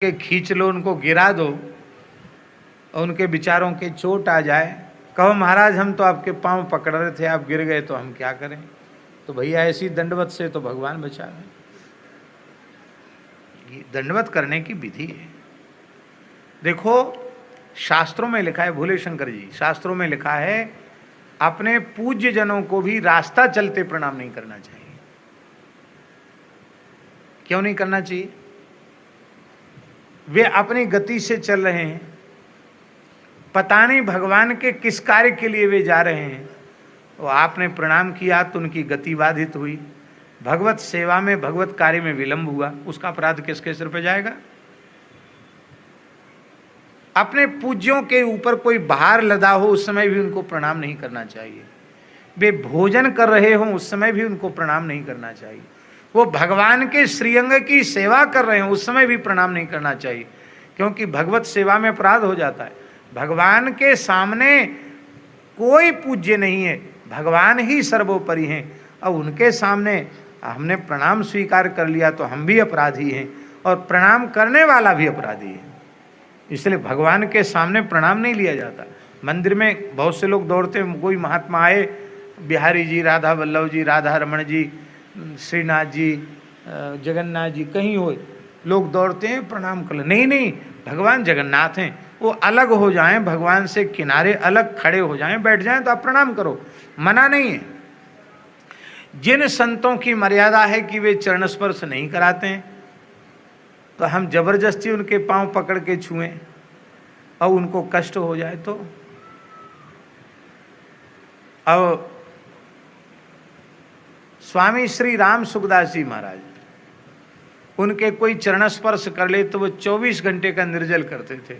के खींच लो, उनको गिरा दो और उनके विचारों के चोट आ जाए, कहो महाराज हम तो आपके पांव पकड़ रहे थे, आप गिर गए तो हम क्या करें। तो भैया ऐसी दंडवत से तो भगवान बचा रहे। ये दंडवत करने की विधि है। देखो शास्त्रों में लिखा है, भोले शंकर जी, शास्त्रों में लिखा है अपने पूज्य जनों को भी रास्ता चलते प्रणाम नहीं करना चाहिए। क्यों नहीं करना चाहिए? वे अपनी गति से चल रहे हैं, पता नहीं भगवान के किस कार्य के लिए वे जा रहे हैं। तो आपने प्रणाम किया तो उनकी गति बाधित हुई, भगवत सेवा में भगवत कार्य में विलंब हुआ, उसका अपराध किसके सिर पर जाएगा? अपने पूज्यों के ऊपर कोई भार लदा हो उस समय भी उनको प्रणाम नहीं करना चाहिए। वे भोजन कर रहे हो उस समय भी उनको प्रणाम नहीं करना चाहिए। वो भगवान के श्रीअंग की सेवा कर रहे हैं उस समय भी प्रणाम नहीं करना चाहिए, क्योंकि भगवत सेवा में अपराध हो जाता है। भगवान के सामने कोई पूज्य नहीं है, भगवान ही सर्वोपरि हैं। अब उनके सामने हमने प्रणाम स्वीकार कर लिया तो हम भी अपराधी हैं और प्रणाम करने वाला भी अपराधी है। इसलिए भगवान के सामने प्रणाम नहीं लिया जाता। मंदिर में बहुत से लोग दौड़ते हैं, कोई महात्मा आए, बिहारी जी, राधा वल्लभ जी, राधा रमण जी, श्रीनाथ जी, जगन्नाथ जी, कहीं हो लोग दौड़ते हैं प्रणाम कर ले। नहीं नहीं, भगवान जगन्नाथ हैं, वो अलग हो जाएं, भगवान से किनारे अलग खड़े हो जाएं, बैठ जाएं तो आप प्रणाम करो, मना नहीं है। जिन संतों की मर्यादा है कि वे चरण स्पर्श नहीं कराते हैं, तो हम जबरदस्ती उनके पांव पकड़ के छुएं और उनको कष्ट हो जाए तो? अब स्वामी श्री राम सुखदास जी महाराज, उनके कोई चरण स्पर्श कर ले तो वो 24 घंटे का निर्जल करते थे।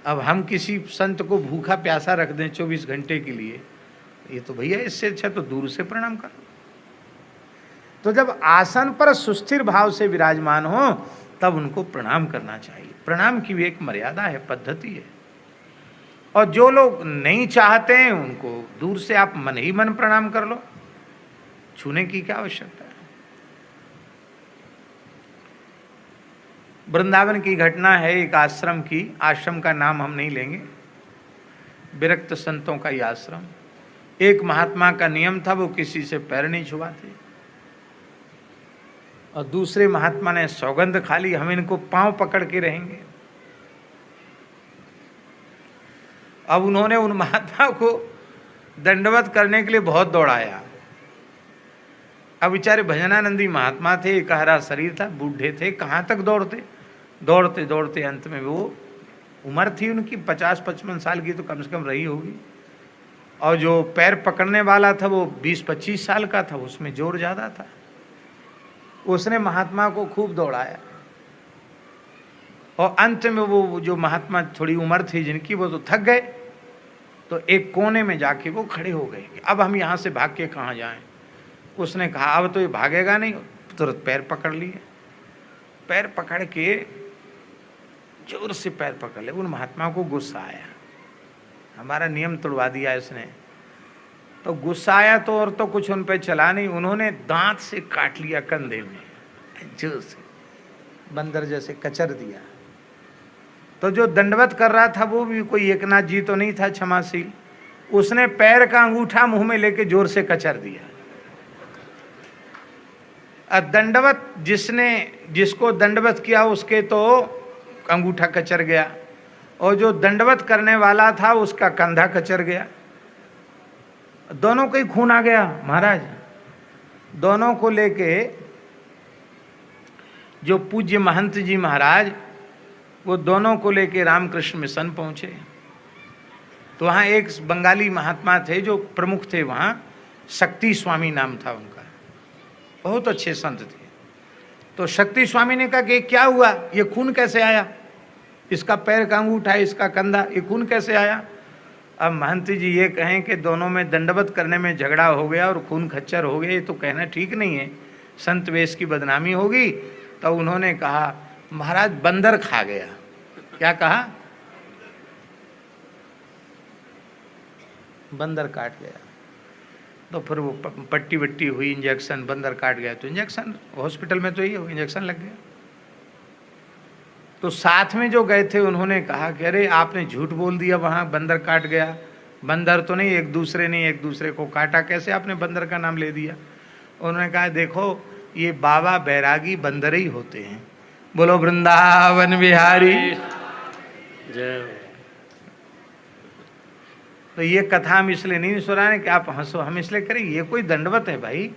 अब हम किसी संत को भूखा प्यासा रख दें 24 घंटे के लिए, ये तो भैया इससे अच्छा तो दूर से प्रणाम करो। तो जब आसन पर सुस्थिर भाव से विराजमान हो तब उनको प्रणाम करना चाहिए। प्रणाम की भी एक मर्यादा है, पद्धति है। और जो लोग नहीं चाहते हैं उनको दूर से आप मन ही मन प्रणाम कर लो, छूने की क्या आवश्यकता है। वृंदावन की घटना है एक आश्रम की, आश्रम का नाम हम नहीं लेंगे, विरक्त संतों का ये आश्रम। एक महात्मा का नियम था वो किसी से पैर नहीं छुआते, और दूसरे महात्मा ने सौगंध खा ली हम इनको पांव पकड़ के रहेंगे। अब उन्होंने उन महात्मा को दंडवत करने के लिए बहुत दौड़ाया। अब बेचारे भजनानंदी महात्मा थे, एकहरा शरीर था, बूढ़े थे, कहाँ तक दौड़ते। दौड़ते दौड़ते अंत में वो उम्र थी उनकी 50-55 साल की तो कम से कम रही होगी, और जो पैर पकड़ने वाला था वो 20-25 साल का था, उसमें जोर ज़्यादा था। उसने महात्मा को खूब दौड़ाया और अंत में वो जो महात्मा थोड़ी उम्र थी जिनकी, वो तो थक गए, तो एक कोने में जाके वो खड़े हो गए कि अब हम यहाँ से भाग के कहाँ जाएं। उसने कहा अब तो ये भागेगा नहीं, तुरंत पैर पकड़ लिए। पैर पकड़ के जोर से पैर पकड़ ले। उन महात्मा को गुस्सा आया, हमारा नियम तोड़वा दिया इसने। तो गुस्सा आया तो और तो कुछ उन पे चला नहीं, उन्होंने दांत से काट लिया कंधे में, जोर से बंदर जैसे कचर दिया। तो जो दंडवत कर रहा था वो भी कोई एकनाथ जी तो नहीं था क्षमाशील, उसने पैर का अंगूठा मुंह में लेके जोर से कचर दिया। दंडवत जिसको दंडवत किया उसके तो अंगूठा कचर गया, और जो दंडवत करने वाला था उसका कंधा कचर गया। दोनों को ही खून आ गया महाराज। दोनों को लेके जो पूज्य महंत जी महाराज, वो दोनों को लेके रामकृष्ण मिशन पहुंचे। तो वहाँ एक बंगाली महात्मा थे जो प्रमुख थे वहाँ, शक्ति स्वामी नाम था उनका, बहुत अच्छे संत थे। तो शक्ति स्वामी ने कहा कि क्या हुआ, ये खून कैसे आया, इसका पैर का अंगूठा, इसका कंधा, ये खून कैसे आया। अब महंत जी ये कहें कि दोनों में दंडवत करने में झगड़ा हो गया और खून खच्चर हो गया, ये तो कहना ठीक नहीं है, संत वेश की बदनामी होगी। तो उन्होंने कहा महाराज बंदर खा गया। क्या कहा? बंदर काट गया। तो फिर वो पट्टी वट्टी हुई, इंजेक्शन, बंदर काट गया तो इंजेक्शन, हॉस्पिटल में तो ये हो, इंजेक्शन लग गया। तो साथ में जो गए थे उन्होंने कहा कि अरे आपने झूठ बोल दिया, वहाँ बंदर काट गया। बंदर तो नहीं, एक दूसरे को काटा, कैसे आपने बंदर का नाम ले दिया? उन्होंने कहा देखो ये बाबा बैरागी बंदर ही होते हैं। बोलो वृंदावन बिहारी जय। तो ये कथा हम इसलिए नहीं सुना रहे कि आप हंसो, हम इसलिए करें ये कोई दंडवत है भाई,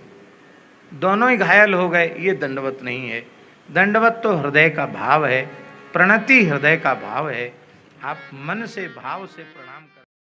दोनों ही घायल हो गए, ये दंडवत नहीं है। दंडवत तो हृदय का भाव है, प्रणति हृदय का भाव है। आप मन से भाव से प्रणाम कर